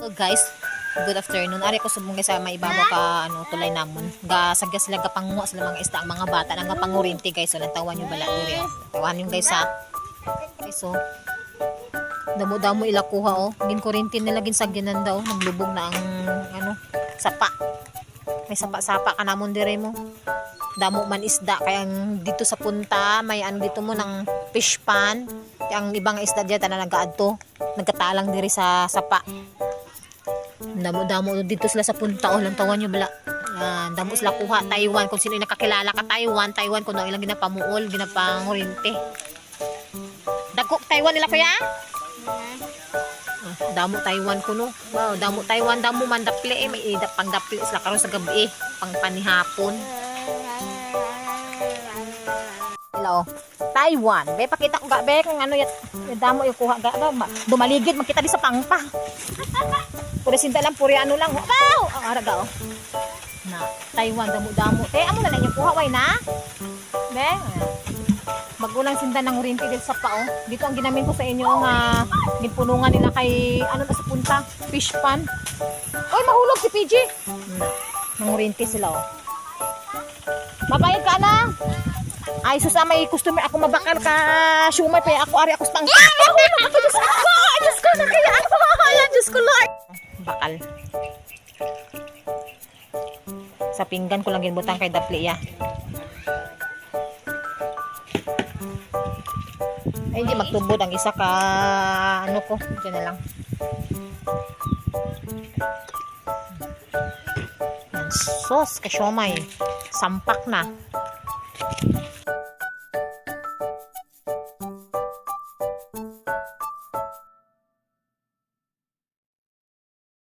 Hello guys, good afternoon. Ari ko subong guys sa may ibabaw ka tulay namon. Ga sagya sila gapanguha sila mga isda ang mga bata nang gapangurinti guys. So nantawan nyo bala diri. Tawan yung guys ha. Guys so damo-damo ila kuha oh. Gin kurinti nila gin sagyanan daw, naglubog na ang sapa. May sapa-sapa ka namon dire mo. Damo man isda kaya dito sa punta may dito mo ng fish pan. Ang ibang isda diyan na nagaadto, nagkatalang diri sa sapa. Damo-damo dito sila sa punta oh, lantawan nyo bala. Damo sila kuha Taiwan kung sino yung nakakilala ka Taiwan kung ilang ginapamuol, ginapangurinti. Dako Taiwan nila kuya? Damo Taiwan kuno. Wow, damo Taiwan, damo man dapli may pang dapli sila karon sa gabi, pang panihapon. Hello. Taiwan. Be pakita ko ga be kung damo yung kuha ga ba. Dumaligid makita di sa pangpa. Pura sinta lang puri lang. Wow! Ang araga oh. Na Taiwan damo-damo. Amo na lang yung kuha way na. Be. Magulang sinta ng urinti dito sa pa oh. Dito ang ginamin ko sa inyo nga ginpunungan nila kay na sa punta, fish pan. Oy, mahulog si PG. Nang urinti sila oh. Mabayad ka na. Ay, susama may customer ako mabakal ka shumay pa ako ari ako stang. Mahulog ako Diyos ko. Diyos ko na kaya ako. Diyos ko Lord. Bakal. Sa pinggan ko lang ginbutang kay dapli ya. Ay, hindi magtubod ang isa ka ko. Diyan na lang. Yan, sos ka siomay. Sampak na.